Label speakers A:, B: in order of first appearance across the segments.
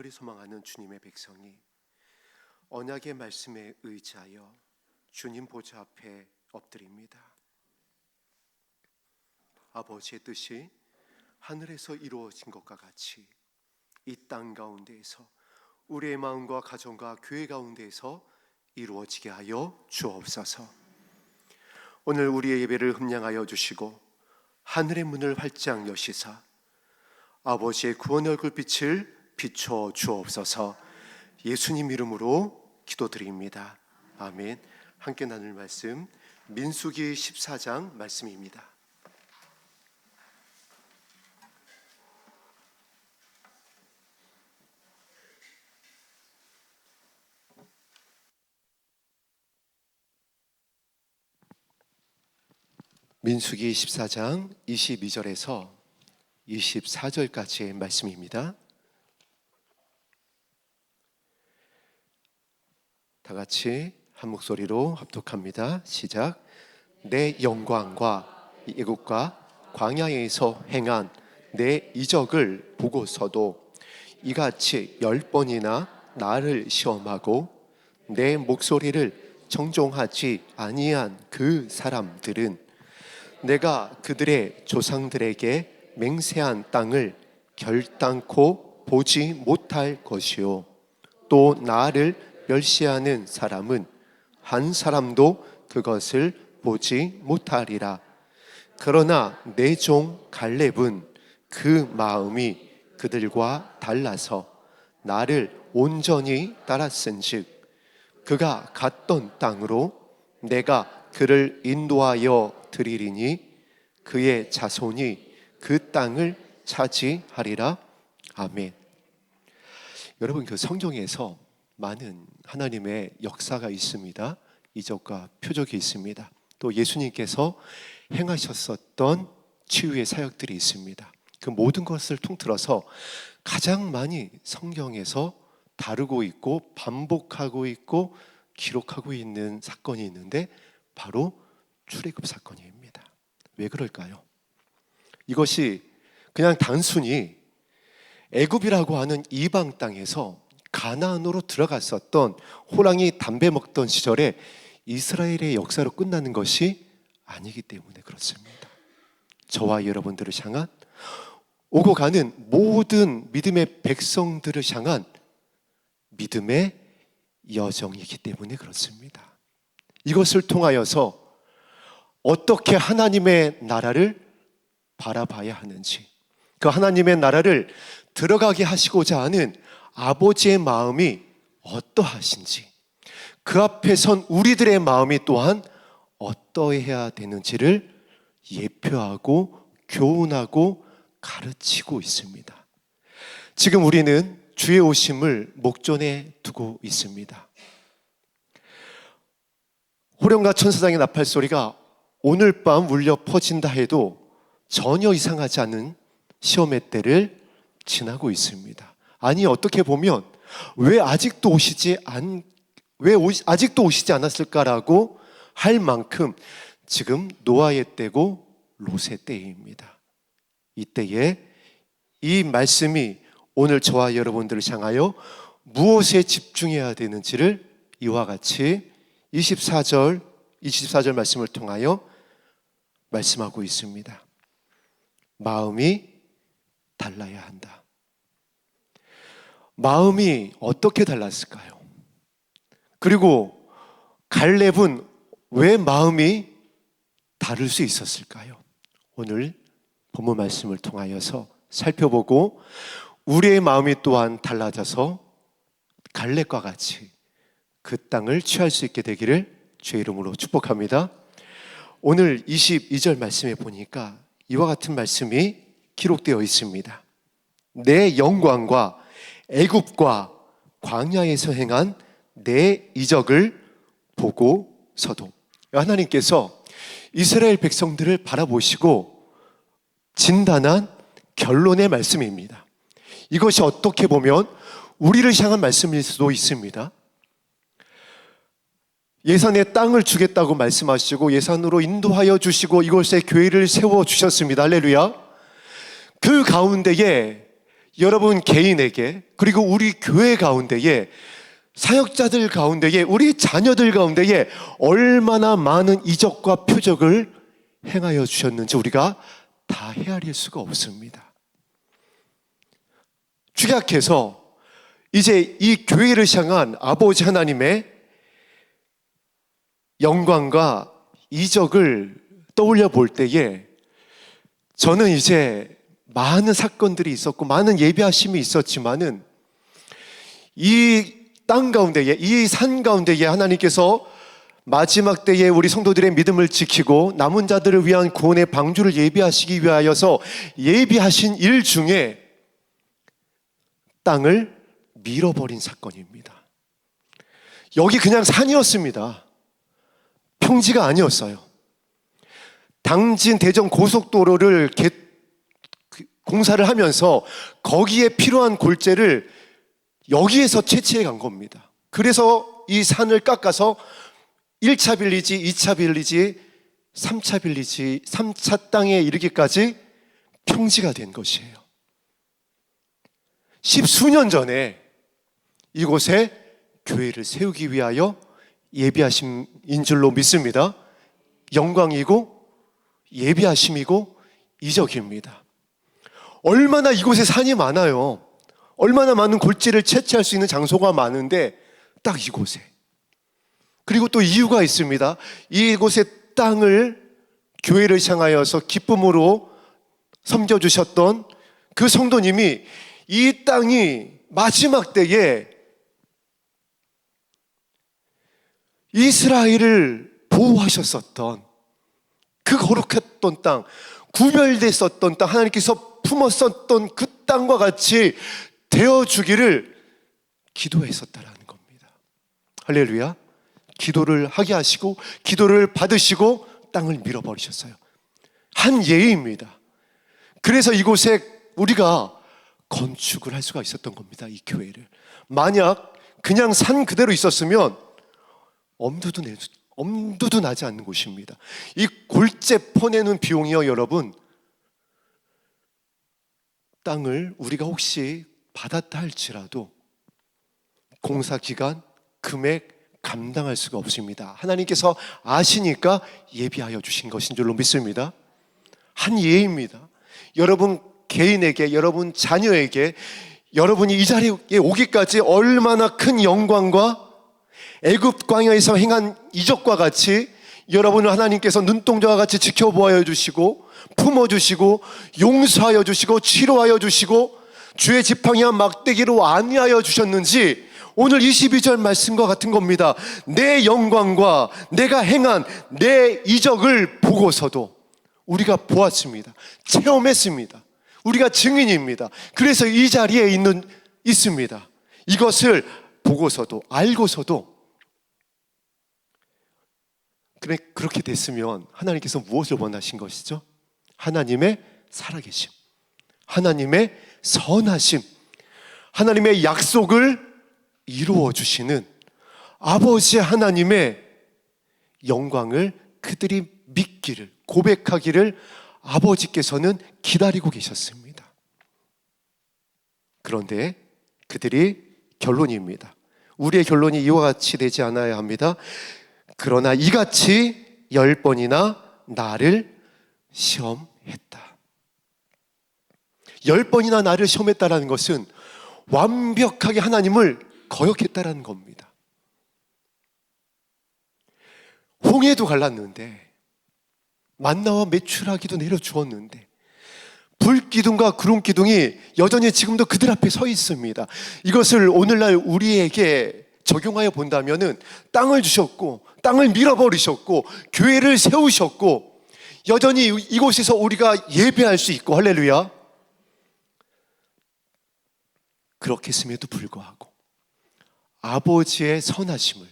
A: 소망하는 주님의 백성이 언약의 말씀에 의지하여 주님 보좌 앞에 엎드립니다. 아버지의 뜻이 하늘에서 이루어진 것과 같이 이 땅 가운데에서 우리의 마음과 가정과 교회 가운데에서 이루어지게 하여 주옵소서. 오늘 우리의 예배를 흠량하여 주시고 하늘의 문을 활짝 여시사 아버지의 구원의 얼굴빛을 비춰 주옵소서. 예수님 이름으로 기도드립니다. 아멘. 함께 나눌 말씀 민수기 14장 말씀입니다. 민수기 14장 22절에서 24절까지의 말씀입니다. 다 같이 한 목소리로 합독합니다. 시작. 내 영광과 애국과 광야에서 행한 내 이적을 보고서도 이같이 10번이나 나를 시험하고 내 목소리를 정종하지 아니한 그 사람들은 내가 그들의 조상들에게 맹세한 땅을 결단코 보지 못할 것이요 또 나를 멸시하는 사람은 한 사람도 그것을 보지 못하리라. 그러나 내 종 갈렙은 그 마음이 그들과 달라서 나를 온전히 따랐은즉 그가 갔던 땅으로 내가 그를 인도하여 드리리니 그의 자손이 그 땅을 차지하리라. 아멘. 여러분, 그 성경에서 많은 하나님의 역사가 있습니다. 이적과 표적이 있습니다. 또 예수님께서 행하셨었던 치유의 사역들이 있습니다. 그 모든 것을 통틀어서 가장 많이 성경에서 다루고 있고 반복하고 있고 기록하고 있는 사건이 있는데 바로 출애굽 사건입니다. 왜 그럴까요? 이것이 그냥 단순히 애굽이라고 하는 이방 땅에서 가나안으로 들어갔었던 호랑이 담배 먹던 시절에 이스라엘의 역사로 끝나는 것이 아니기 때문에 그렇습니다. 저와 여러분들을 향한 오고 가는 모든 믿음의 백성들을 향한 믿음의 여정이기 때문에 그렇습니다. 이것을 통하여서 어떻게 하나님의 나라를 바라봐야 하는지, 그 하나님의 나라를 들어가게 하시고자 하는 아버지의 마음이 어떠하신지, 그 앞에 선 우리들의 마음이 또한 어떠해야 되는지를 예표하고 교훈하고 가르치고 있습니다. 지금 우리는 주의 오심을 목전에 두고 있습니다. 호령과 천사장의 나팔 소리가 오늘 밤 울려 퍼진다 해도 전혀 이상하지 않은 시험의 때를 지나고 있습니다. 아니, 어떻게 보면 왜 아직도 오시지 않았을까라고 할 만큼 지금 노아의 때고 롯의 때입니다. 이때에 이 말씀이 오늘 저와 여러분들을 향하여 무엇에 집중해야 되는지를 이와 같이 24절 말씀을 통하여 말씀하고 있습니다. 마음이 달라야 한다. 마음이 어떻게 달랐을까요? 그리고 갈렙은 왜 마음이 다를 수 있었을까요? 오늘 본문 말씀을 통하여서 살펴보고 우리의 마음이 또한 달라져서 갈렙과 같이 그 땅을 취할 수 있게 되기를 주의 이름으로 축복합니다. 오늘 22절 말씀에 보니까 이와 같은 말씀이 기록되어 있습니다. 내 영광과 애굽과 광야에서 행한 내 이적을 보고서도, 하나님께서 이스라엘 백성들을 바라보시고 진단한 결론의 말씀입니다. 이것이 어떻게 보면 우리를 향한 말씀일 수도 있습니다. 예산의 땅을 주겠다고 말씀하시고 예산으로 인도하여 주시고 이곳에 교회를 세워주셨습니다. 할렐루야. 그 가운데에 여러분 개인에게, 그리고 우리 교회 가운데에, 사역자들 가운데에, 우리 자녀들 가운데에 얼마나 많은 이적과 표적을 행하여 주셨는지 우리가 다 헤아릴 수가 없습니다. 축약해서 이제 이 교회를 향한 아버지 하나님의 영광과 이적을 떠올려 볼 때에 저는 이제 많은 사건들이 있었고 많은 예비하심이 있었지만은 이 땅 가운데에, 이 산 가운데에 하나님께서 마지막 때에 우리 성도들의 믿음을 지키고 남은 자들을 위한 구원의 방주를 예비하시기 위하여서 예비하신 일 중에 땅을 밀어버린 사건입니다. 여기 그냥 산이었습니다. 평지가 아니었어요. 당진 대전 고속도로를 공사를 하면서 거기에 필요한 골재를 여기에서 채취해 간 겁니다. 그래서 이 산을 깎아서 1차 빌리지, 2차 빌리지, 3차 빌리지, 3차 땅에 이르기까지 평지가 된 것이에요. 10수년 전에 이곳에 교회를 세우기 위하여 예비하심인 줄로 믿습니다. 영광이고 예비하심이고 이적입니다. 얼마나 이곳에 산이 많아요. 얼마나 많은 골재를 채취할 수 있는 장소가 많은데 딱 이곳에. 그리고 또 이유가 있습니다. 이곳의 땅을 교회를 향하여서 기쁨으로 섬겨주셨던 그 성도님이 이 땅이 마지막 때에 이스라엘을 보호하셨었던 그 거룩했던 땅, 구별됐었던 땅, 하나님께서 품었었던 그 땅과 같이 되어주기를 기도했었다라는 겁니다. 할렐루야. 기도를 하게 하시고 기도를 받으시고 땅을 밀어버리셨어요. 한 예입니다. 그래서 이곳에 우리가 건축을 할 수가 있었던 겁니다. 이 교회를. 만약 그냥 산 그대로 있었으면 엄두도 나지 않는 곳입니다. 이 골재 퍼내는 비용이요, 여러분, 땅을 우리가 혹시 받았다 할지라도 공사 기간, 금액 감당할 수가 없습니다. 하나님께서 아시니까 예비하여 주신 것인 줄로 믿습니다. 한 예입니다. 여러분 개인에게, 여러분 자녀에게, 여러분이 이 자리에 오기까지 얼마나 큰 영광과 애굽 광야에서 행한 이적과 같이 여러분을 하나님께서 눈동자와 같이 지켜보아 주시고 품어주시고 용서하여 주시고 치료하여 주시고 주의 지팡이와 막대기로 안위하여 주셨는지 오늘 22절 말씀과 같은 겁니다. 내 영광과 내가 행한 내 이적을 보고서도 우리가 보았습니다. 체험했습니다. 우리가 증인입니다. 그래서 이 자리에 있습니다. 이것을 보고서도, 알고서도, 그렇게 됐으면 하나님께서 무엇을 원하신 것이죠? 하나님의 살아계심, 하나님의 선하심, 하나님의 약속을 이루어 주시는 아버지 하나님의 영광을 그들이 믿기를, 고백하기를 아버지께서는 기다리고 계셨습니다. 그런데 그들이 결론입니다. 우리의 결론이 이와 같이 되지 않아야 합니다. 그러나 이같이 10번이나 나를 시험했다. 10번이나 나를 시험했다라는 것은 완벽하게 하나님을 거역했다라는 겁니다. 홍해도 갈랐는데, 만나와 메추라기도 내려주었는데, 불기둥과 구름기둥이 여전히 지금도 그들 앞에 서 있습니다. 이것을 오늘날 우리에게 적용하여 본다면은 땅을 주셨고, 땅을 밀어버리셨고, 교회를 세우셨고, 여전히 이곳에서 우리가 예배할 수 있고, 할렐루야. 그렇게 했음에도 불구하고 아버지의 선하심을,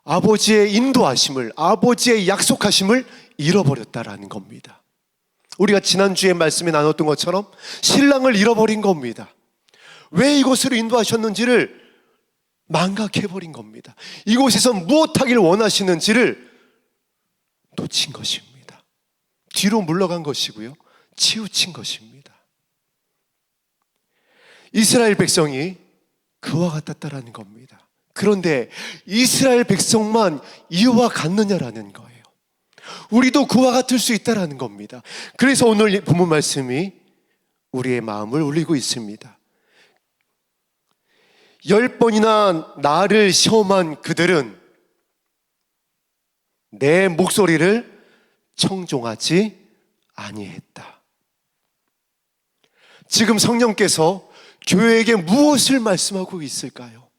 A: 아버지의 인도하심을, 아버지의 약속하심을 잃어버렸다라는 겁니다. 우리가 지난주에 말씀에 나눴던 것처럼 신랑을 잃어버린 겁니다. 왜 이곳으로 인도하셨는지를 망각해버린 겁니다. 이곳에서 무엇하길 원하시는지를 놓친 것입니다. 뒤로 물러간 것이고요, 치우친 것입니다. 이스라엘 백성이 그와 같았다라는 겁니다. 그런데 이스라엘 백성만 이와 같느냐라는 거예요. 우리도 그와 같을 수 있다라는 겁니다. 그래서 오늘 본문 말씀이 우리의 마음을 울리고 있습니다. 10번이나 나를 시험한 그들은 내 목소리를 청종하지 아니했다. 지금 성령께서 교회에게 무엇을 말씀하고 있을까요?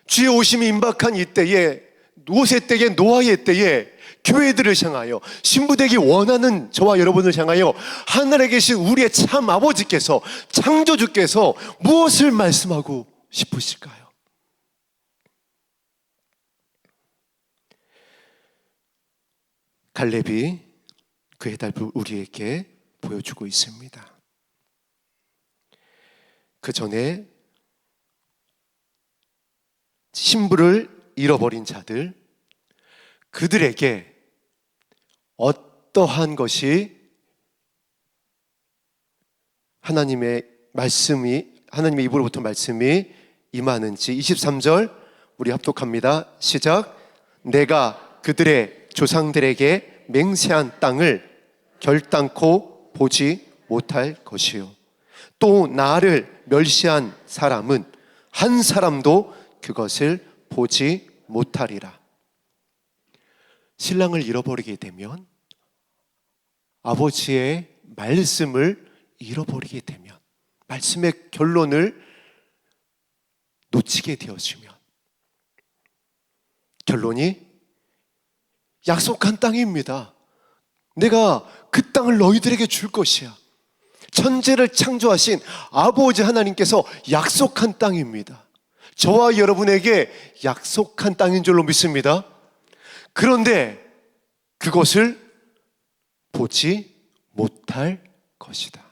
A: 주의 오심이 임박한 이때에, 노세 때에, 노아의 때에 교회들을 향하여, 신부되기 원하는 저와 여러분을 향하여 하늘에 계신 우리의 참 아버지께서, 창조주께서 무엇을 말씀하고 싶으실까요? 갈렙이 그 해답을 우리에게 보여주고 있습니다. 그 전에 신부를 잃어버린 자들, 그들에게 어떠한 것이 하나님의 입으로부터 말씀이 임하는지 23절 우리 합독합니다. 시작. 내가 그들의 조상들에게 맹세한 땅을 결단코 보지 못할 것이요, 또 나를 멸시한 사람은 한 사람도 그것을 보지 못하리라. 신랑을 잃어버리게 되면, 아버지의 말씀을 잃어버리게 되면, 말씀의 결론을 놓치게 되어지면, 결론이 약속한 땅입니다. 내가 그 땅을 너희들에게 줄 것이야. 천지를 창조하신 아버지 하나님께서 약속한 땅입니다. 저와 여러분에게 약속한 땅인 줄로 믿습니다. 그런데 그것을 보지 못할 것이다.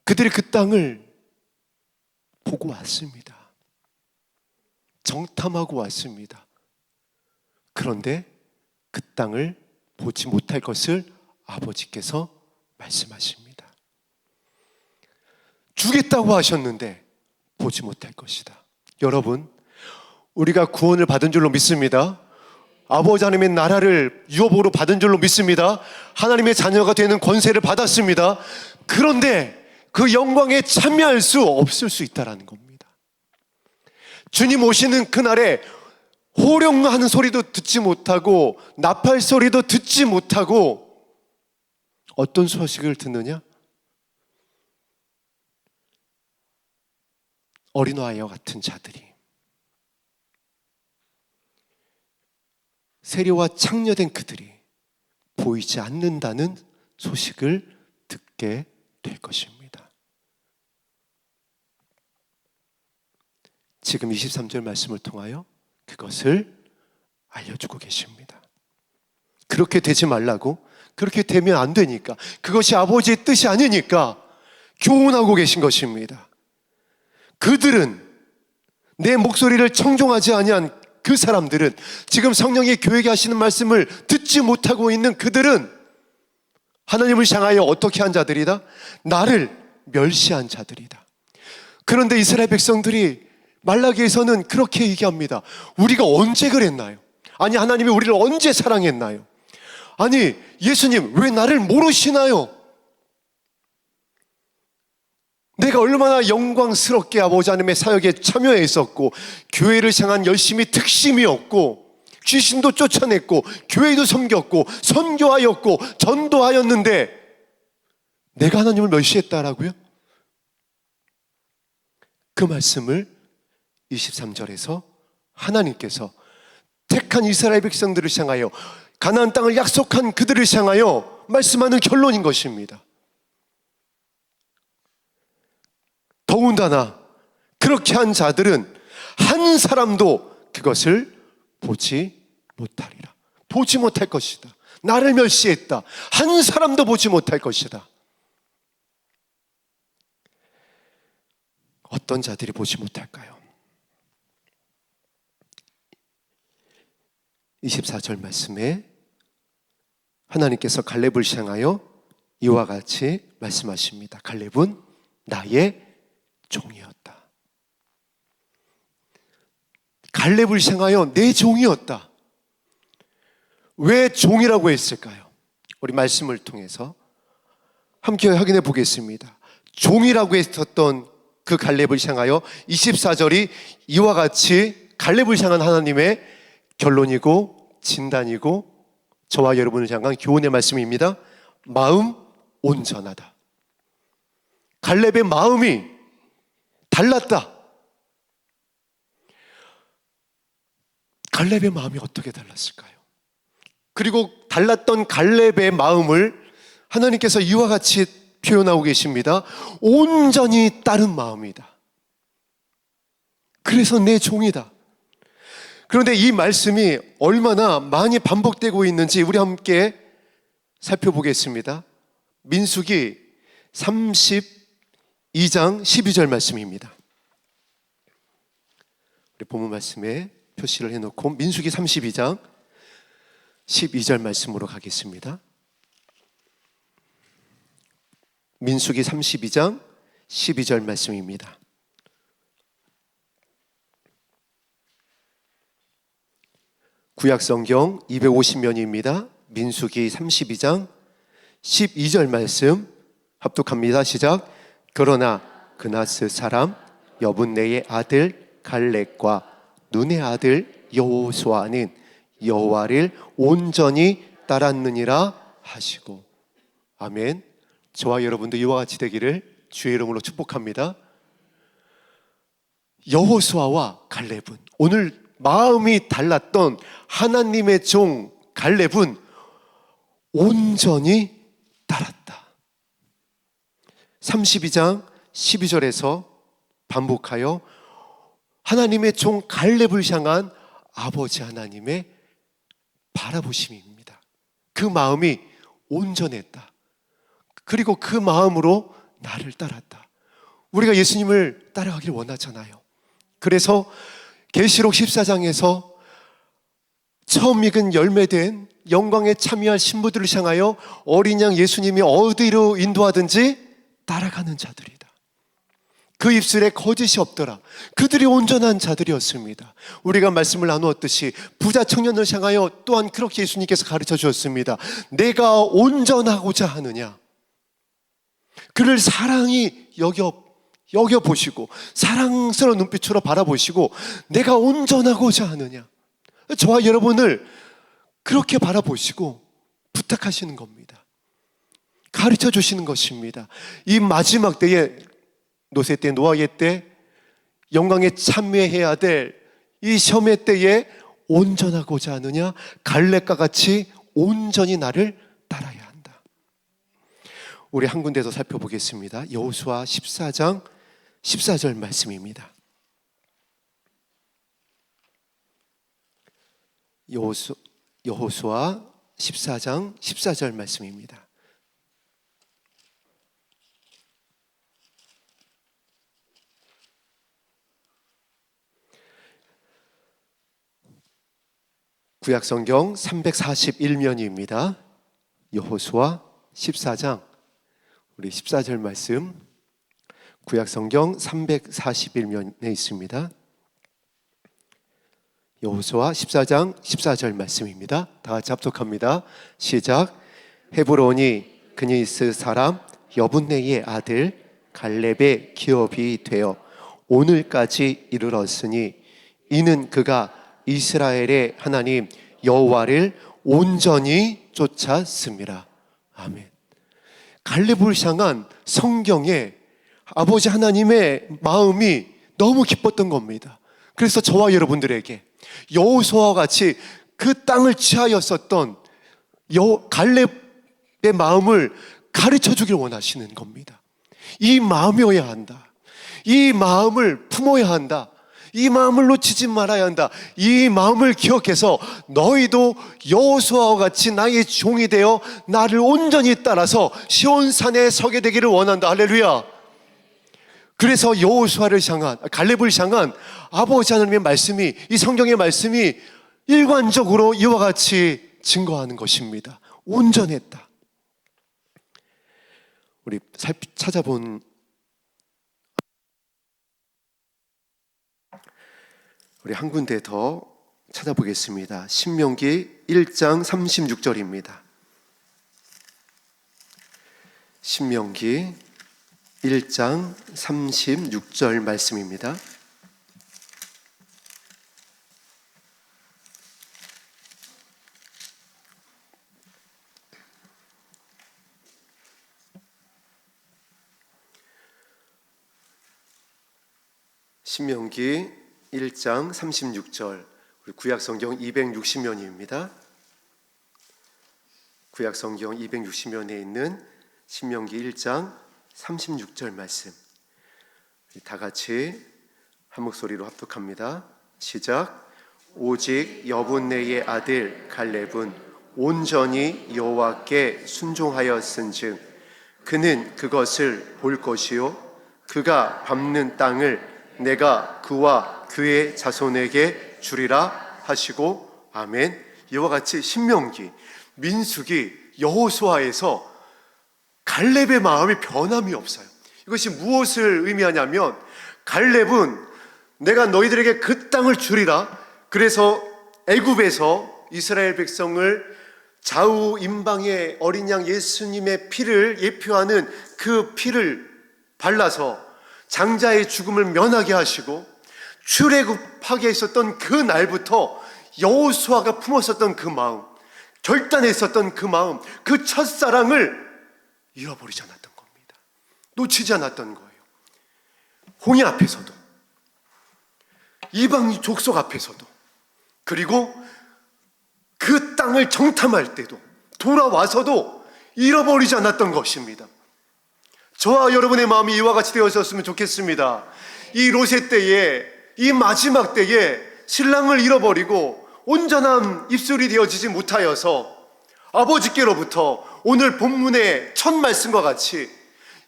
A: 그들이 그 땅을 보고 왔습니다. 정탐하고 왔습니다. 그런데 그 땅을 보지 못할 것을 아버지께서 말씀하십니다. 주겠다고 하셨는데 보지 못할 것이다. 여러분, 우리가 구원을 받은 줄로 믿습니다. 아버지 하나님의 나라를 유업으로 받은 줄로 믿습니다. 하나님의 자녀가 되는 권세를 받았습니다. 그런데 그 영광에 참여할 수 없을 수 있다는 겁니다. 주님 오시는 그날에 호령하는 소리도 듣지 못하고 나팔 소리도 듣지 못하고 어떤 소식을 듣느냐? 어린아이와 같은 자들이, 세례와 창녀된 그들이 보이지 않는다는 소식을 듣게 될 것입니다. 지금 23절 말씀을 통하여 그것을 알려주고 계십니다. 그렇게 되지 말라고, 그렇게 되면 안 되니까, 그것이 아버지의 뜻이 아니니까 교훈하고 계신 것입니다. 그들은, 내 목소리를 청종하지 아니한 그 사람들은, 지금 성령이 교회에게 하시는 말씀을 듣지 못하고 있는 그들은 하나님을 향하여 어떻게 한 자들이다? 나를 멸시한 자들이다. 그런데 이스라엘 백성들이 말라기에서는 그렇게 얘기합니다. 우리가 언제 그랬나요? 아니, 하나님이 우리를 언제 사랑했나요? 아니, 예수님 왜 나를 모르시나요? 내가 얼마나 영광스럽게 아버지 하나님의 사역에 참여해 있었고, 교회를 향한 열심이 특심이었고, 귀신도 쫓아냈고, 교회도 섬겼고, 선교하였고, 전도하였는데 내가 하나님을 멸시했다라고요? 그 말씀을 23절에서 하나님께서 택한 이스라엘 백성들을 향하여, 가나안 땅을 약속한 그들을 향하여 말씀하는 결론인 것입니다. 더군다나 그렇게 한 자들은 한 사람도 그것을 보지 못하리라. 보지 못할 것이다. 나를 멸시했다. 한 사람도 보지 못할 것이다. 어떤 자들이 보지 못할까요? 24절 말씀에 하나님께서 갈렙을 향하여 이와 같이 말씀하십니다. 갈렙은 나의 종이었다. 갈렙을 향하여 내 종이었다. 왜 종이라고 했을까요? 우리 말씀을 통해서 함께 확인해 보겠습니다. 종이라고 했었던 그 갈렙을 향하여 24절이 이와 같이 갈렙을 향한 하나님의 결론이고 진단이고 저와 여러분을 향한 교훈의 말씀입니다. 마음 온전하다. 갈렙의 마음이 달랐다. 갈렙의 마음이 어떻게 달랐을까요? 그리고 달랐던 갈렙의 마음을 하나님께서 이와 같이 표현하고 계십니다. 온전히 따른 마음이다. 그래서 내 종이다. 그런데 이 말씀이 얼마나 많이 반복되고 있는지 우리 함께 살펴보겠습니다. 민수기 32장 12절 말씀입니다. 우리 본문 말씀에 표시를 해놓고 민수기 32장 12절 말씀으로 가겠습니다. 민수기 32장 12절 말씀입니다. 구약성경 250면입니다. 민수기 32장 12절 말씀 합독합니다. 시작. 그러나 그나스 사람 여분네의 아들 갈렙과 눈의 아들 여호수아는 여호와를 온전히 따랐느니라 하시고. 아멘. 저와 여러분도 이와 같이 되기를 주의 이름으로 축복합니다. 여호수아와 갈렙은, 오늘 마음이 달랐던 하나님의 종 갈렙은 온전히 따랐다. 32장 12절에서 반복하여 하나님의 종 갈렙을 향한 아버지 하나님의 바라보심입니다. 그 마음이 온전했다. 그리고 그 마음으로 나를 따랐다. 우리가 예수님을 따라가길 원하잖아요. 그래서 계시록 14장에서 처음 익은 열매된 영광에 참여할 신부들을 향하여 어린 양 예수님이 어디로 인도하든지 따라가는 자들이다. 그 입술에 거짓이 없더라. 그들이 온전한 자들이었습니다. 우리가 말씀을 나누었듯이 부자 청년을 향하여 또한 그렇게 예수님께서 가르쳐 주었습니다. 내가 온전하고자 하느냐, 그를 사랑히 여겨보시고 사랑스러운 눈빛으로 바라보시고 내가 온전하고자 하느냐, 저와 여러분을 그렇게 바라보시고 부탁하시는 겁니다. 가르쳐 주시는 것입니다. 이 마지막 때에, 노세 때, 노아의 때, 영광에 참여해야 될 이 시험의 때에 온전하고자 하느냐, 갈렙과 같이 온전히 나를 따라야 한다. 우리 한 군데서 살펴보겠습니다. 여호수아 14장 14절 말씀입니다. 여호수아 14장 14절 말씀입니다. 구약성경 341면입니다. 여호수아 14장, 우리 14절 말씀, 구약성경 341면에 있습니다. 여호수아 14장 14절 말씀입니다. 다 같이 합독합니다. 시작. 헤브론이 그니스 사람 여분네의 아들 갈렙의 기업이 되어 오늘까지 이르렀으니 이는 그가 이스라엘의 하나님 여호와를 온전히 쫓았습니다. 아멘. 갈렙을 향한 성경의 아버지 하나님의 마음이 너무 기뻤던 겁니다. 그래서 저와 여러분들에게 여호수아와 같이 그 땅을 취하였었던 갈렙의 마음을 가르쳐 주길 원하시는 겁니다. 이 마음이어야 한다. 이 마음을 품어야 한다. 이 마음을 놓치지 말아야 한다. 이 마음을 기억해서 너희도 여호수아와 같이 나의 종이 되어 나를 온전히 따라서 시온산에 서게 되기를 원한다. 할렐루야. 그래서 여호수아를 향한, 갈렙을 향한 아버지 하나님의 말씀이, 이 성경의 말씀이 일관적으로 이와 같이 증거하는 것입니다. 온전했다. 우리 찾아본 우리 한 군데 더 찾아보겠습니다. 신명기 1장 36절입니다. 신명기 1장 36절 말씀입니다. 신명기 1장 36절, 우리 구약성경 260면입니다. 구약성경 260면에 있는 신명기 1장 36절 말씀, 다 같이 한 목소리로 합독합니다. 시작. 오직 여분네의 아들 갈렙은 온전히 여호와께 순종하였은즉 그는 그것을 볼 것이요 그가 밟는 땅을 내가 그와 그의 자손에게 주리라 하시고 아멘. 이와 같이 신명기, 민수기, 여호수아에서 갈렙의 마음이 변함이 없어요. 이것이 무엇을 의미하냐면 갈렙은 내가 너희들에게 그 땅을 주리라. 그래서 애굽에서 이스라엘 백성을 좌우 임방의 어린 양 예수님의 피를 예표하는 그 피를 발라서 장자의 죽음을 면하게 하시고 출애굽하게 있었던 그 날부터 여호수아가 품었었던 그 마음, 결단했었던 그 마음, 그 첫사랑을 잃어버리지 않았던 겁니다. 놓치지 않았던 거예요. 홍해 앞에서도, 이방 족속 앞에서도, 그리고 그 땅을 정탐할 때도, 돌아와서도 잃어버리지 않았던 것입니다. 저와 여러분의 마음이 이와 같이 되었으면 좋겠습니다. 이 롯의 때에, 이 마지막 때에 신랑을 잃어버리고 온전한 입술이 되어지지 못하여서 아버지께로부터 오늘 본문의 첫 말씀과 같이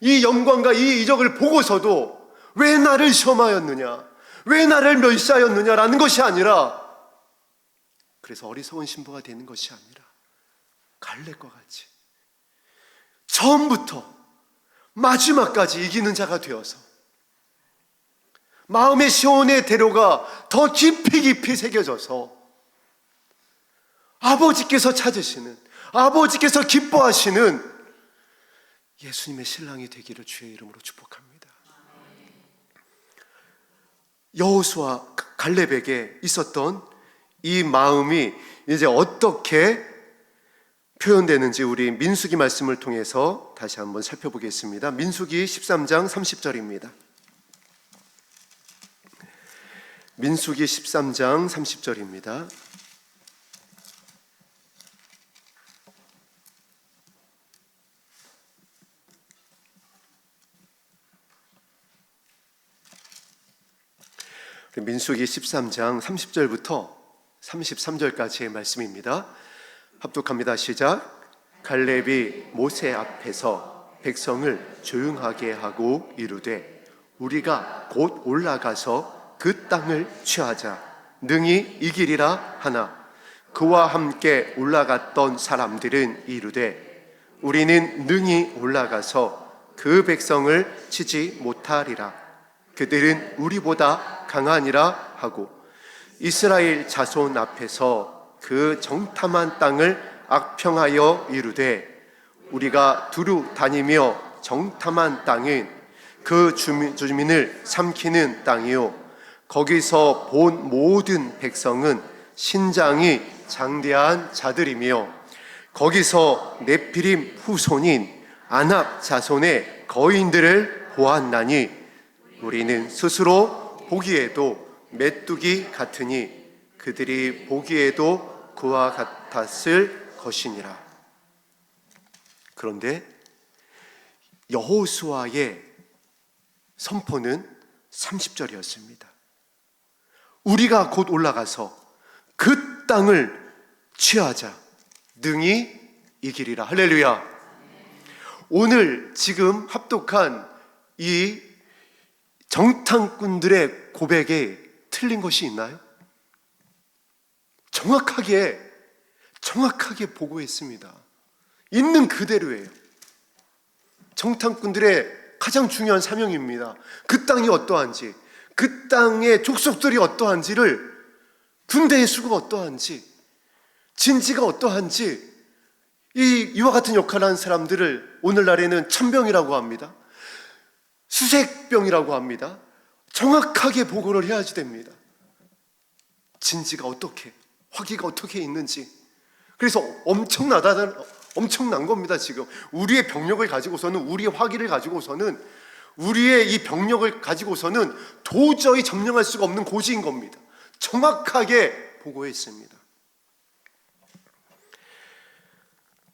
A: 이 영광과 이 이적을 보고서도 왜 나를 시험하였느냐, 왜 나를 멸시하였느냐라는 것이 아니라, 그래서 어리석은 신부가 되는 것이 아니라 갈렙과 같이 처음부터 마지막까지 이기는 자가 되어서 마음의 시온의 대로가 더 깊이 깊이 새겨져서 아버지께서 찾으시는, 아버지께서 기뻐하시는 예수님의 신랑이 되기를 주의 이름으로 축복합니다. 여호수아 갈렙에게 있었던 이 마음이 이제 어떻게 표현되는지 우리 민수기 말씀을 통해서 다시 한번 살펴보겠습니다. 민수기 13장 30절입니다. 민수기 13장 30절입니다. 민수기 13장 30절부터 33절까지의 말씀입니다. 합독합니다. 시작. 갈렙이 모세 앞에서 백성을 조용하게 하고 이르되 우리가 곧 올라가서 그 땅을 취하자 능히 이기리라 하나 그와 함께 올라갔던 사람들은 이르되 우리는 능히 올라가서 그 백성을 치지 못하리라. 그들은 우리보다 강하니라 하고 이스라엘 자손 앞에서 그 정탐한 땅을 악평하여 이르되 우리가 두루 다니며 정탐한 땅은 그 주민을 삼키는 땅이요 거기서 본 모든 백성은 신장이 장대한 자들이며 거기서 네피림 후손인 아낙 자손의 거인들을 보았나니 우리는 스스로 보기에도 메뚜기 같으니 그들이 보기에도 그와 같았을 것이니라. 그런데 여호수아의 선포는 30절이었습니다. 우리가 곧 올라가서 그 땅을 취하자 능히 이기리라. 할렐루야. 오늘 지금 합독한 이 정탐꾼들의 고백에 틀린 것이 있나요? 정확하게 보고했습니다. 있는 그대로예요. 정탐꾼들의 가장 중요한 사명입니다. 그 땅이 어떠한지, 그 땅의 족속들이 어떠한지를, 군대의 수가 어떠한지, 진지가 어떠한지, 이와 같은 역할을 하는 사람들을 오늘날에는 천병이라고 합니다. 수색병이라고 합니다. 정확하게 보고를 해야지 됩니다. 진지가 어떻게, 화기가 어떻게 있는지. 그래서 엄청난 겁니다. 지금 우리의 병력을 가지고서는, 우리의 화기를 가지고서는, 우리의 이 병력을 가지고서는 도저히 점령할 수가 없는 고지인 겁니다. 정확하게 보고했습니다.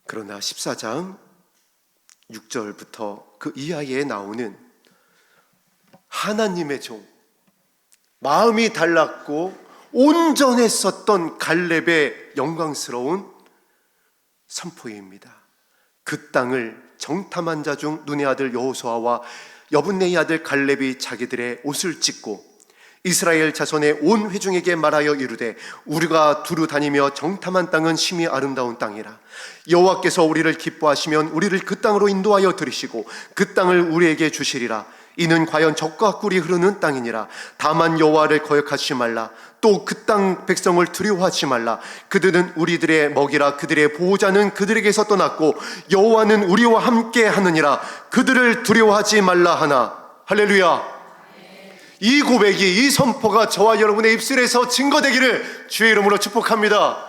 A: 그러나 14장 6절부터 그 이하에 나오는 하나님의 종, 마음이 달랐고 온전했었던 갈렙의 영광스러운 선포입니다. 그 땅을 정탐한 자 중 눈의 아들 여호수아와 여분네의 아들 갈렙이 자기들의 옷을 찢고 이스라엘 자손의 온 회중에게 말하여 이르되 우리가 두루 다니며 정탐한 땅은 심히 아름다운 땅이라. 여호와께서 우리를 기뻐하시면 우리를 그 땅으로 인도하여 들이시고 그 땅을 우리에게 주시리라. 이는 과연 젖과 꿀이 흐르는 땅이니라. 다만 여호와를 거역하지 말라. 또 그 땅 백성을 두려워하지 말라. 그들은 우리들의 먹이라. 그들의 보호자는 그들에게서 떠났고 여호와는 우리와 함께 하느니라. 그들을 두려워하지 말라 하나. 할렐루야. 이 고백이, 이 선포가 저와 여러분의 입술에서 증거되기를 주의 이름으로 축복합니다.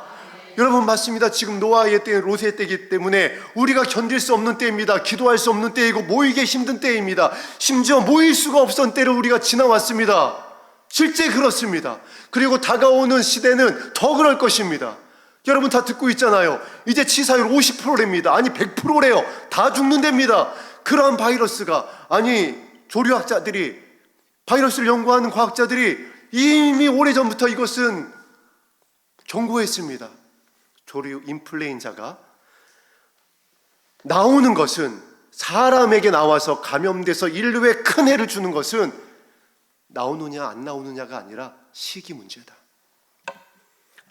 A: 여러분, 맞습니다. 지금 노아의 때, 롯의 때이기 때문에 우리가 견딜 수 없는 때입니다. 기도할 수 없는 때이고 모이기 힘든 때입니다. 심지어 모일 수가 없었던 때를 우리가 지나왔습니다. 실제 그렇습니다. 그리고 다가오는 시대는 더 그럴 것입니다. 여러분 다 듣고 있잖아요. 이제 치사율 50%랍니다. 아니 100%래요. 다 죽는답니다. 그러한 바이러스가, 아니 조류학자들이, 바이러스를 연구하는 과학자들이 이미 오래전부터 이것은 경고했습니다. 조류 인플루엔자가 나오는 것은, 사람에게 나와서 감염돼서 인류에 큰 해를 주는 것은 나오느냐 안 나오느냐가 아니라 시기 문제다.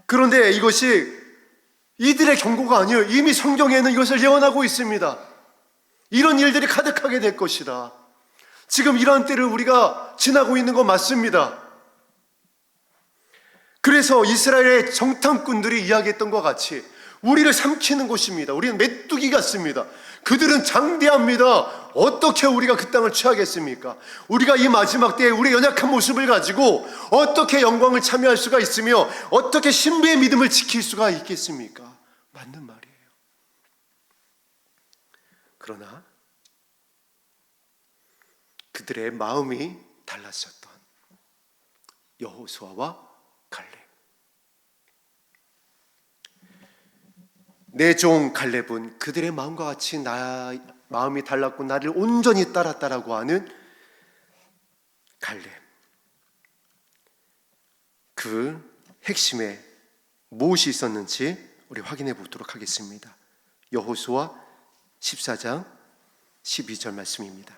A: 그런데 이것이 이들의 경고가 아니에요. 이미 성경에는 이것을 예언하고 있습니다. 이런 일들이 가득하게 될 것이다. 지금 이러한 때를 우리가 지나고 있는 거 맞습니다. 그래서 이스라엘의 정탐꾼들이 이야기했던 것 같이 우리를 삼키는 곳입니다. 우리는 메뚜기 같습니다. 그들은 장대합니다. 어떻게 우리가 그 땅을 취하겠습니까? 우리가 이 마지막 때에 우리의 연약한 모습을 가지고 어떻게 영광을 참여할 수가 있으며 어떻게 신부의 믿음을 지킬 수가 있겠습니까? 맞는 말이에요. 그러나 그들의 마음이 달랐었던 여호수아와 갈렙. 내 종 갈렙은 그들의 마음과 같이 마음이 달랐고 나를 온전히 따랐다라고 하는 갈렙. 그 핵심에 무엇이 있었는지 우리 확인해 보도록 하겠습니다. 여호수아 14장 12절 말씀입니다.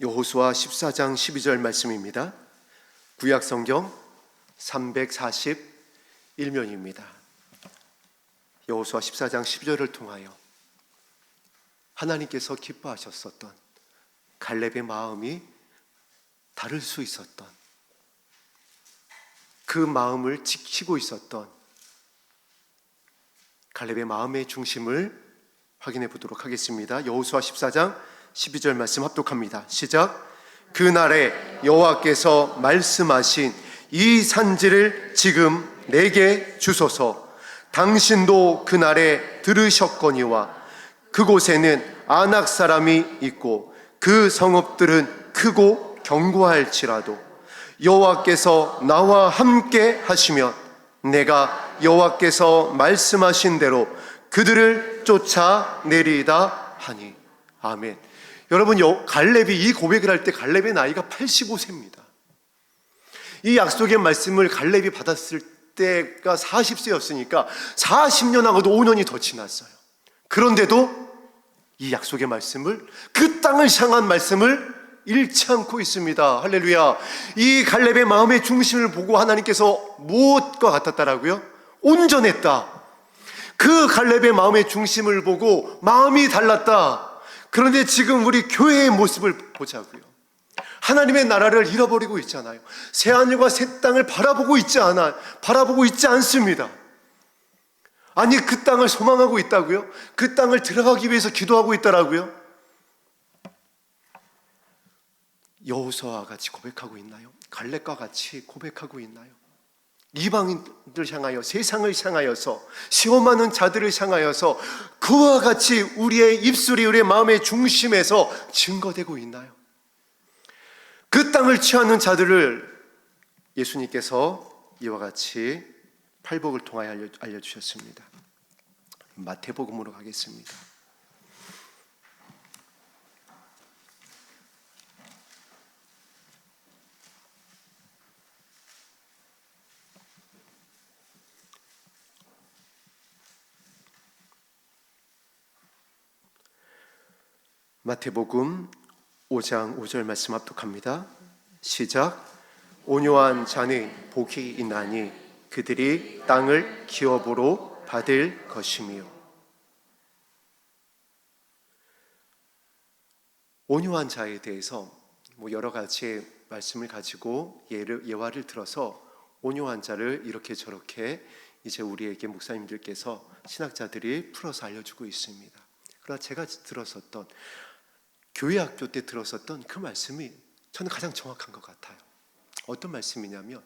A: 여호수아 14장 12절 말씀입니다. 구약 성경 341면입니다. 여호수아 14장 12절을 통하여 하나님께서 기뻐하셨었던 갈렙의 마음이 다를 수 있었던, 그 마음을 지키고 있었던 갈렙의 마음의 중심을 확인해 보도록 하겠습니다. 여호수아 14장 12절 말씀 합독합니다. 시작. 그날에 여호와께서 말씀하신 이 산지를 지금 내게 주소서. 당신도 그날에 들으셨거니와 그곳에는 아낙 사람이 있고 그 성읍들은 크고 견고할지라도 여호와께서 나와 함께 하시면 내가 여호와께서 말씀하신 대로 그들을 쫓아내리이다 하니. 아멘. 여러분, 갈렙이 이 고백을 할 때 갈렙의 나이가 85세입니다. 이 약속의 말씀을 갈렙이 받았을 때가 40세였으니까 40년하고도 5년이 더 지났어요. 그런데도 이 약속의 말씀을, 그 땅을 향한 말씀을 잃지 않고 있습니다. 할렐루야. 이 갈렙의 마음의 중심을 보고 하나님께서 무엇과 같았다라고요? 온전했다. 그 갈렙의 마음의 중심을 보고 마음이 달랐다. 그런데 지금 우리 교회의 모습을 보자고요. 하나님의 나라를 잃어버리고 있잖아요. 새하늘과 새 땅을 바라보고 있지 않습니다. 아니, 그 땅을 소망하고 있다고요? 그 땅을 들어가기 위해서 기도하고 있다라고요? 여호수아와 같이 고백하고 있나요? 갈렙과 같이 고백하고 있나요? 이방인들 향하여, 세상을 향하여서, 시험하는 자들을 향하여서 그와 같이 우리의 입술이 우리의 마음의 중심에서 증거되고 있나요? 그 땅을 취하는 자들을 예수님께서 이와 같이 팔복을 통하여 알려주셨습니다. 마태복음으로 가겠습니다. 마태복음 5장 5절 말씀 합독합니다. 시작. 온유한 자는 복이 있나니 그들이 땅을 기업으로 받을 것이며. 온유한 자에 대해서 여러 가지 말씀을 가지고 예화를 들어서 온유한 자를 이렇게 저렇게 이제 우리에게 목사님들께서, 신학자들이 풀어서 알려주고 있습니다. 그러나 제가 들었었던, 교회 학교 때 들었었던 그 말씀이 저는 가장 정확한 것 같아요. 어떤 말씀이냐면,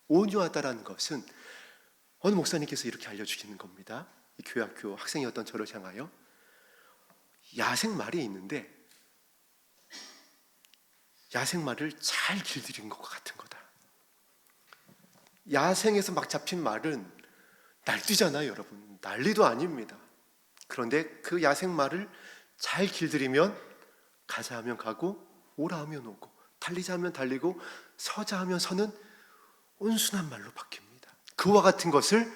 A: 온유하다라는 것은 어느 목사님께서 이렇게 알려주시는 겁니다. 이 교회 학교 학생이었던 저를 향하여 야생말이 있는데 야생말을 잘 길들인 것 같은 거다. 야생에서 막 잡힌 말은 날뛰잖아요, 여러분. 난리도 아닙니다. 그런데 그 야생말을 잘 길들이면 가자 하면 가고, 오라 하면 오고, 달리자 하면 달리고, 서자 하면 서는 온순한 말로 바뀝니다. 그와 같은 것을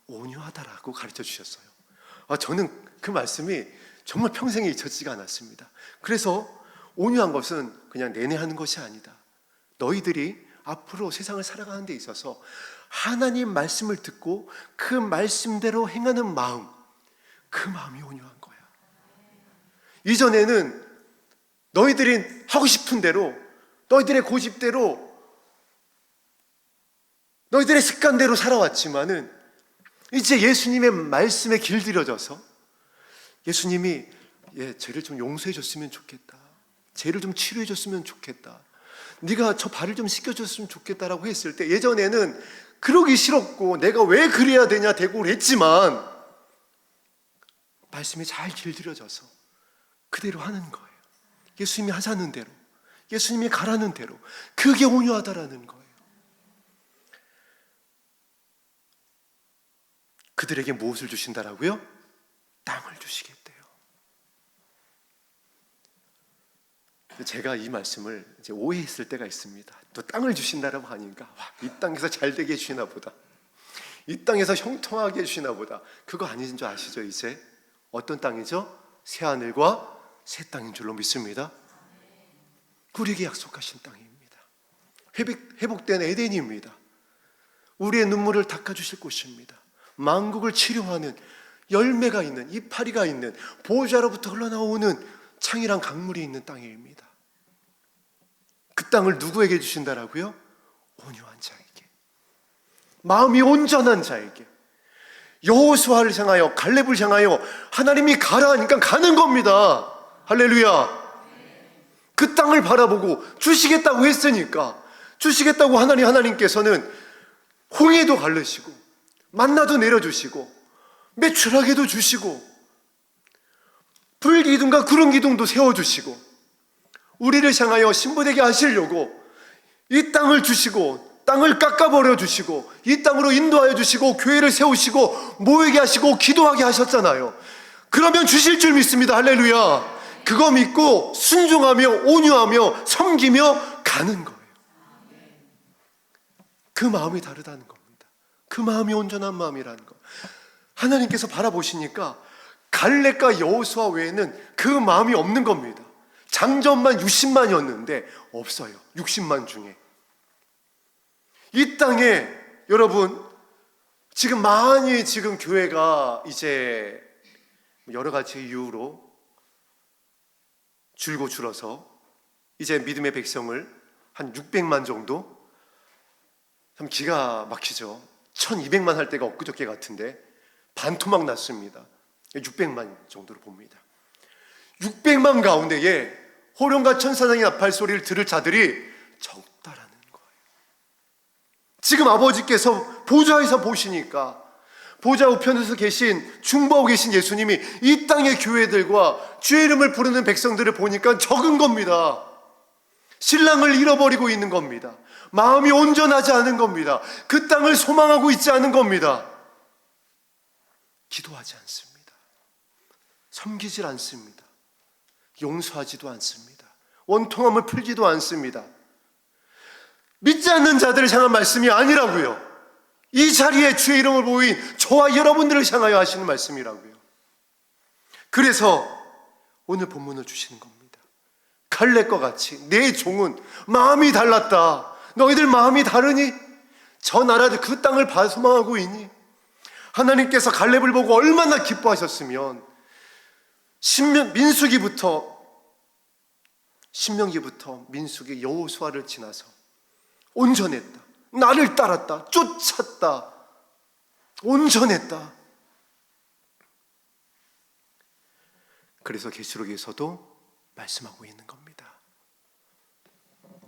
A: 온유하다라고 가르쳐 주셨어요. 저는 그 말씀이 정말 평생에 잊혀지지가 않았습니다. 그래서 온유한 것은 그냥 내내 하는 것이 아니다. 너희들이 앞으로 세상을 살아가는 데 있어서 하나님 말씀을 듣고 그 말씀대로 행하는 마음, 그 마음이 온유한 거야. 이전에는 너희들이 하고 싶은 대로, 너희들의 고집대로, 너희들의 습관대로 살아왔지만은 이제 예수님의 말씀에 길들여져서 예수님이 죄를 좀 용서해 줬으면 좋겠다, 죄를 좀 치료해 줬으면 좋겠다, 네가 저 발을 좀 씻겨줬으면 좋겠다라고 했을 때, 예전에는 그러기 싫었고 내가 왜 그래야 되냐 대고를 했지만 말씀이 잘 길들여져서 그대로 하는 거예요. 예수님이 하자는 대로, 예수님이 가라는 대로. 그게 온유하다라는 거예요. 그들에게 무엇을 주신다라고요? 땅을 주시겠대요. 제가 이 말씀을 이제 오해했을 때가 있습니다. 또 땅을 주신다라고 하니까 이 땅에서 잘 되게 해주시나 보다, 이 땅에서 형통하게 해주시나 보다. 그거 아닌 줄 아시죠? 이제 어떤 땅이죠? 새하늘과 새 땅인 줄로 믿습니다. 우리에게 약속하신 땅입니다. 회복된 에덴입니다. 우리의 눈물을 닦아주실 곳입니다. 만국을 치료하는 열매가 있는, 이파리가 있는, 보호자로부터 흘러나오는 창이랑 강물이 있는 땅입니다. 그 땅을 누구에게 주신다라고요? 온유한 자에게, 마음이 온전한 자에게. 여호수아를 향하여, 갈렙을 향하여 하나님이 가라 하니까 가는 겁니다. 할렐루야. 그 땅을 바라보고 주시겠다고 했으니까, 주시겠다고 하나님께서는 홍해도 갈르시고 만나도 내려주시고 매출하게도 주시고 불기둥과 구름기둥도 세워주시고 우리를 향하여 신부되게 하시려고 이 땅을 주시고, 땅을 깎아버려 주시고, 이 땅으로 인도하여 주시고, 교회를 세우시고 모이게 하시고 기도하게 하셨잖아요. 그러면 주실 줄 믿습니다. 할렐루야. 그거 믿고 순종하며 온유하며 섬기며 가는 거예요. 그 마음이 다르다는 겁니다. 그 마음이 온전한 마음이라는 거. 하나님께서 바라보시니까 갈렙과 여호수아 외에는 그 마음이 없는 겁니다. 장전만 60만이었는데 없어요. 60만 중에. 이 땅에 여러분 지금 많이 지금 교회가 이제 여러 가지 이유로 줄고 줄어서 이제 믿음의 백성을 한 600만 정도? 참 기가 막히죠. 1200만 할 때가 엊그저께 같은데 반토막 났습니다. 600만 정도로 봅니다. 600만 가운데에 호령과 천사장의 나팔 소리를 들을 자들이 적다라는 거예요. 지금 아버지께서 보좌에서 보시니까 보좌 우편에서 계신 중보하고 계신 예수님이 이 땅의 교회들과 주의 이름을 부르는 백성들을 보니까 적은 겁니다. 신랑을 잃어버리고 있는 겁니다. 마음이 온전하지 않은 겁니다. 그 땅을 소망하고 있지 않은 겁니다. 기도하지 않습니다. 섬기질 않습니다. 용서하지도 않습니다. 원통함을 풀지도 않습니다. 믿지 않는 자들을 향한 말씀이 아니라고요. 이 자리에 주의 이름을 보인 저와 여러분들을 향하여 하시는 말씀이라고요. 그래서 오늘 본문을 주시는 겁니다. 갈렙과 같이 내 종은 마음이 달랐다. 너희들 마음이 다르니? 저 나라들 그 땅을 소망하고 있니? 하나님께서 갈렙을 보고 얼마나 기뻐하셨으면 신명기부터 민수기 여호수아를 지나서 온전했다. 나를 따랐다. 쫓았다. 온전했다. 그래서 계시록에서도 말씀하고 있는 겁니다.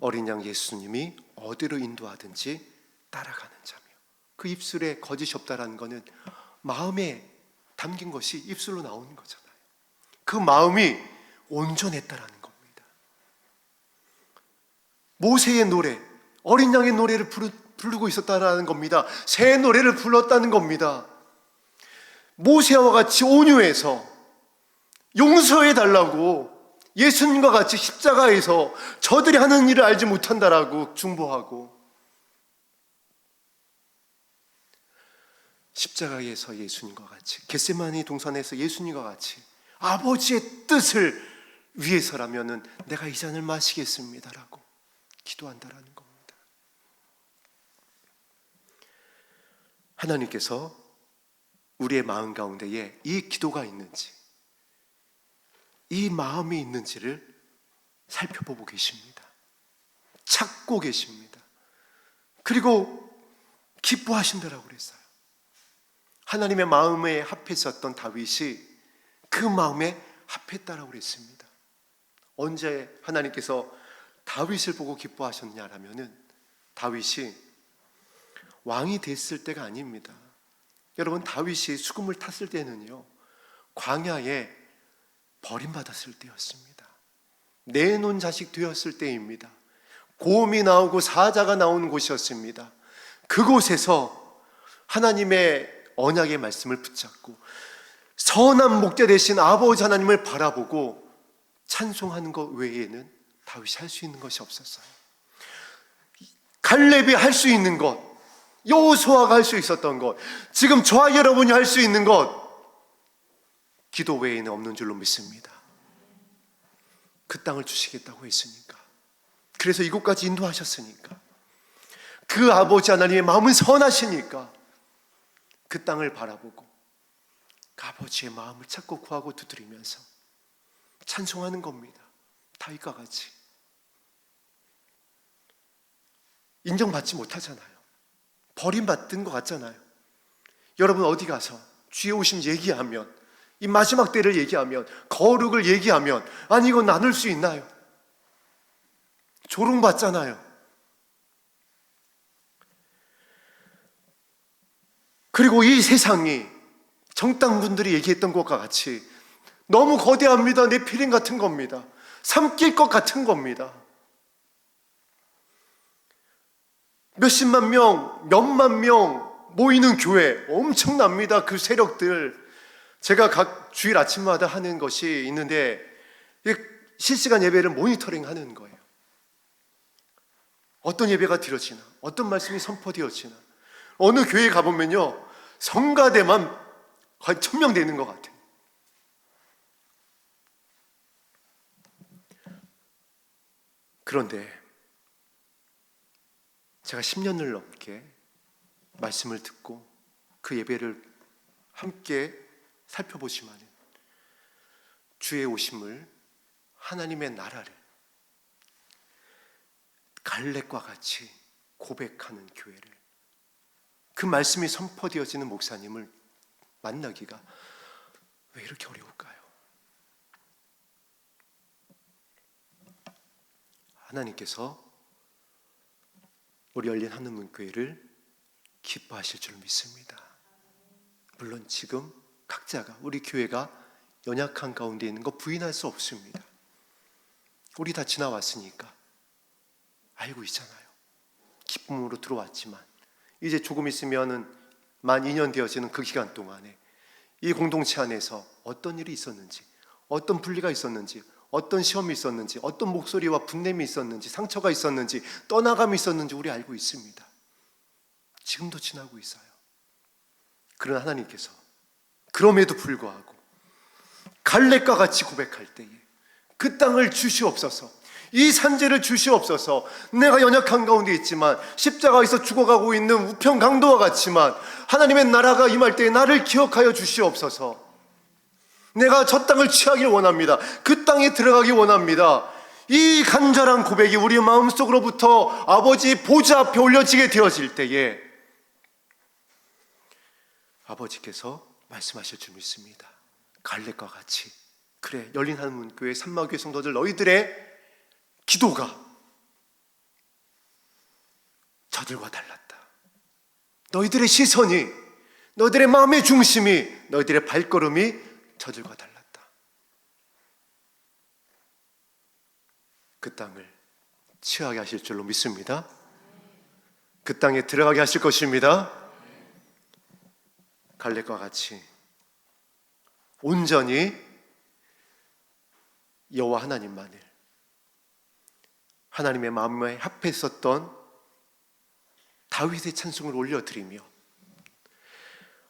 A: 어린 양 예수님이 어디로 인도하든지 따라가는 자며 그 입술에 거짓이 없다라는 것은 마음에 담긴 것이 입술로 나오는 거잖아요. 그 마음이 온전했다라는 겁니다. 모세의 노래, 어린 양의 노래를 부르고 있었다라는 겁니다. 새 노래를 불렀다는 겁니다. 모세와 같이 온유해서 용서해달라고 예수님과 같이 십자가에서 저들이 하는 일을 알지 못한다라고 중보하고 십자가에서 예수님과 같이 겟세마네 동산에서 예수님과 같이 아버지의 뜻을 위해서라면은 내가 이 잔을 마시겠습니다라고 기도한다라는 겁니다. 하나님께서 우리의 마음 가운데에 이 기도가 있는지, 이 마음이 있는지를 살펴보고 계십니다. 찾고 계십니다. 그리고 기뻐하신다라고 그랬어요. 하나님의 마음에 합했었던 다윗이 그 마음에 합했다라고 그랬습니다. 언제 하나님께서 다윗을 보고 기뻐하셨냐라면은 다윗이 왕이 됐을 때가 아닙니다. 여러분, 다윗이 수금을 탔을 때는요, 광야에 버림받았을 때였습니다. 내놓은 자식 되었을 때입니다. 곰이 나오고 사자가 나오는 곳이었습니다. 그곳에서 하나님의 언약의 말씀을 붙잡고 선한 목자 되신 아버지 하나님을 바라보고 찬송하는 것 외에는 다윗이 할 수 있는 것이 없었어요. 갈렙이 할 수 있는 것, 여호수아가 할 수 있었던 것, 지금 저와 여러분이 할 수 있는 것, 기도 외에는 없는 줄로 믿습니다. 그 땅을 주시겠다고 했으니까, 그래서 이곳까지 인도하셨으니까, 그 아버지 하나님의 마음은 선하시니까 그 땅을 바라보고 그 아버지의 마음을 찾고 구하고 두드리면서 찬송하는 겁니다. 다윗과 같이. 인정받지 못하잖아요. 버림받은 것 같잖아요. 여러분 어디 가서 주의 오심 얘기하면, 이 마지막 때를 얘기하면, 거룩을 얘기하면, 아니 이거 나눌 수 있나요? 조롱받잖아요. 그리고 이 세상이 정당분들이 얘기했던 것과 같이 너무 거대합니다. 네피림 같은 겁니다. 삼킬 것 같은 겁니다. 몇십만 명, 몇만 명 모이는 교회 엄청납니다. 그 세력들. 제가 각 주일 아침마다 하는 것이 있는데 실시간 예배를 모니터링 하는 거예요. 어떤 예배가 드려지나, 어떤 말씀이 선포되어지나. 어느 교회에 가보면요, 성가대만 거의 1000명 되는 것 같아요. 그런데 제가 10년을 넘게 말씀을 듣고 그 예배를 함께 살펴보시면 주의 오심을, 하나님의 나라를 갈렙과 같이 고백하는 교회를, 그 말씀이 선포되어지는 목사님을 만나기가 왜 이렇게 어려울까요? 하나님께서 우리 열린 하늘문교회를 기뻐하실 줄 믿습니다. 물론 지금 각자가, 우리 교회가 연약한 가운데 있는 거 부인할 수 없습니다. 우리 다 지나왔으니까 알고 있잖아요. 기쁨으로 들어왔지만 이제 조금 있으면은 만 2년 되어지는 그 기간 동안에 이 공동체 안에서 어떤 일이 있었는지, 어떤 분리가 있었는지, 어떤 시험이 있었는지, 어떤 목소리와 분냄이 있었는지, 상처가 있었는지, 떠나감이 있었는지 우리 알고 있습니다. 지금도 지나고 있어요. 그러나 하나님께서 그럼에도 불구하고 갈렙과 같이 고백할 때에 그 땅을 주시옵소서, 이 산재를 주시옵소서, 내가 연약한 가운데 있지만 십자가에서 죽어가고 있는 우편 강도와 같지만 하나님의 나라가 임할 때에 나를 기억하여 주시옵소서. 내가 저 땅을 취하길 원합니다. 그 땅에 들어가기 원합니다. 이 간절한 고백이 우리 마음속으로부터 아버지 보좌 앞에 올려지게 되어질 때에 아버지께서 말씀하실 줄 믿습니다. 갈렙과 같이, 그래, 열린 하늘문교회 산마교회 성도들, 너희들의 기도가 저들과 달랐다. 너희들의 시선이, 너희들의 마음의 중심이, 너희들의 발걸음이 저들과 달랐다. 그 땅을 취하게 하실 줄로 믿습니다. 그 땅에 들어가게 하실 것입니다. 갈렙과 같이 온전히 여호와 하나님만을, 하나님의 마음에 합했었던 다윗의 찬송을 올려드리며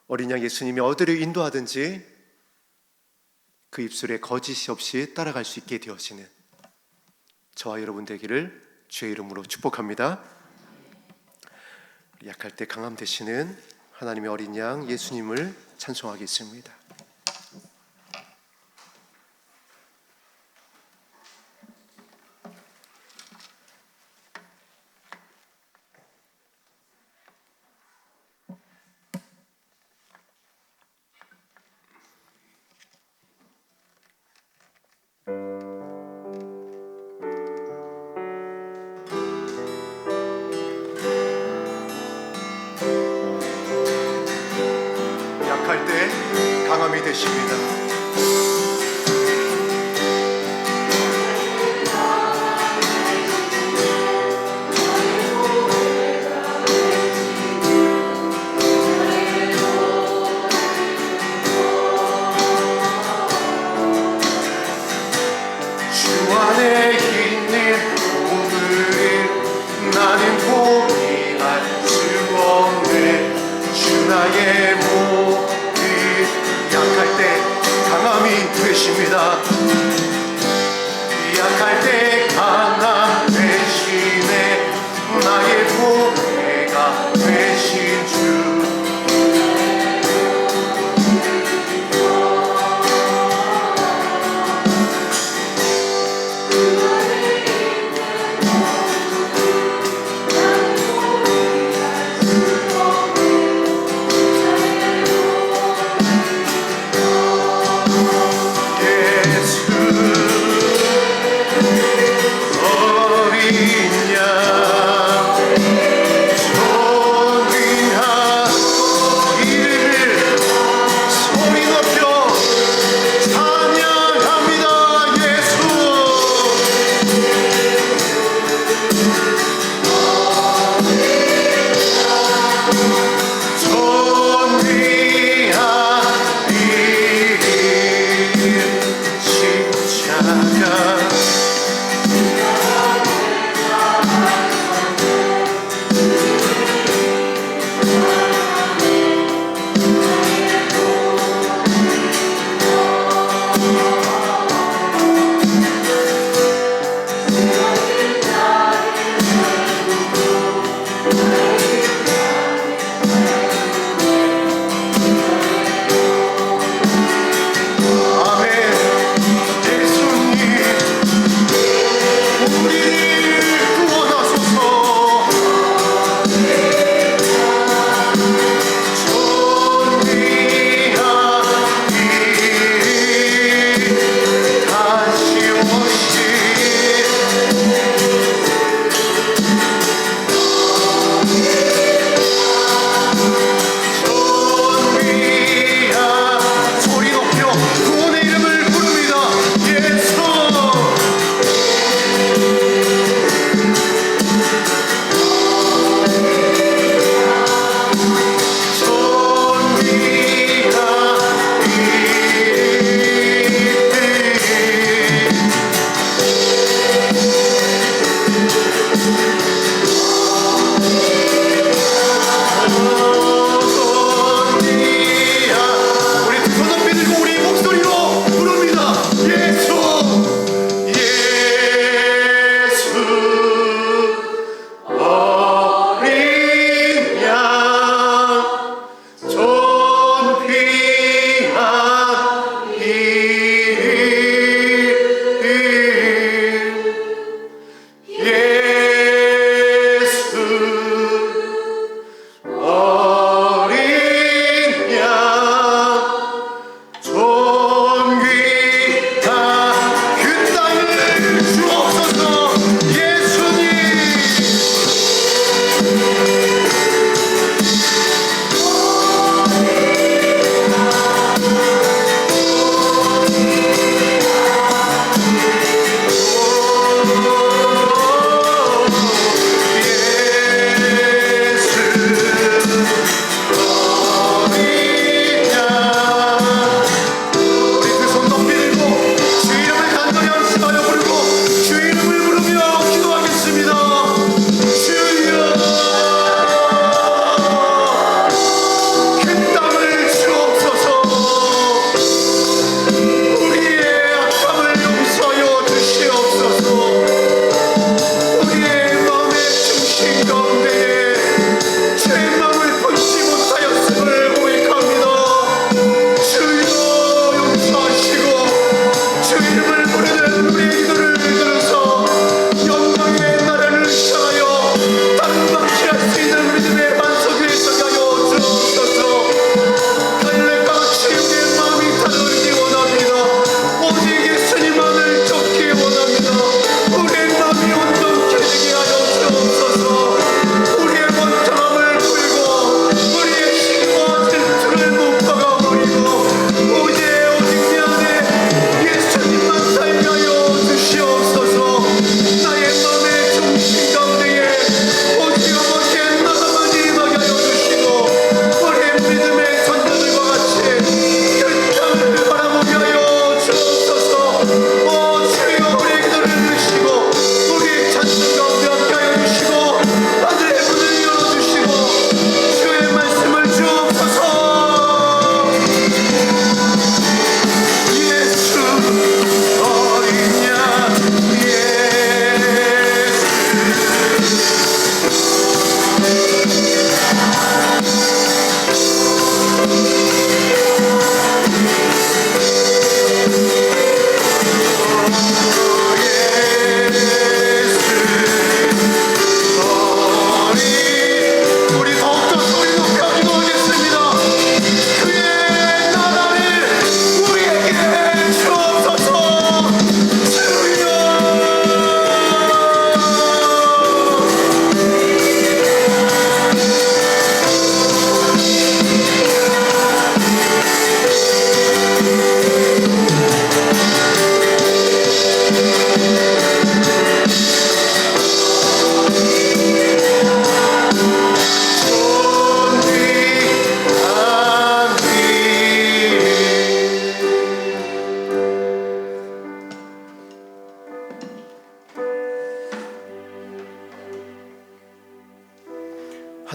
A: 어린 양 예수님이 어디를 인도하든지 그 입술에 거짓이 없이 따라갈 수 있게 되어지는 저와 여러분 되기를 주의 이름으로 축복합니다. 약할 때 강함 되시는 하나님의 어린 양 예수님을 찬송하겠습니다. 약할 때 강함이 되십니다. 주 안에 있는 오늘을 나는 포기할 수 없네. 주 나의 모든, 약할 때 강함이 되시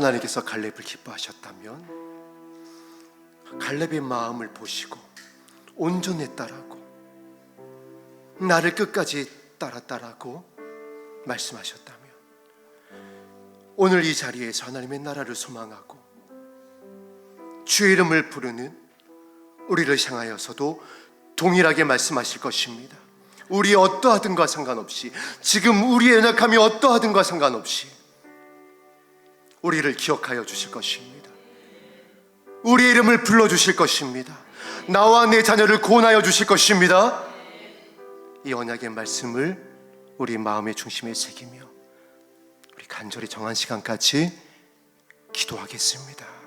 A: 하나님께서 갈렙을 기뻐하셨다면 갈렙의 마음을 보시고 온전했다라고, 나를 끝까지 따랐다라고 말씀하셨다면, 오늘 이 자리에서 하나님의 나라를 소망하고 주의 이름을 부르는 우리를 향하여서도 동일하게 말씀하실 것입니다. 우리 어떠하든가 상관없이, 지금 우리의 연약함이 어떠하든가 상관없이 우리를 기억하여 주실 것입니다. 우리의 이름을 불러주실 것입니다. 나와 내 자녀를 구원하여 주실 것입니다. 이 언약의 말씀을 우리 마음의 중심에 새기며 우리 간절히 정한 시간까지 기도하겠습니다.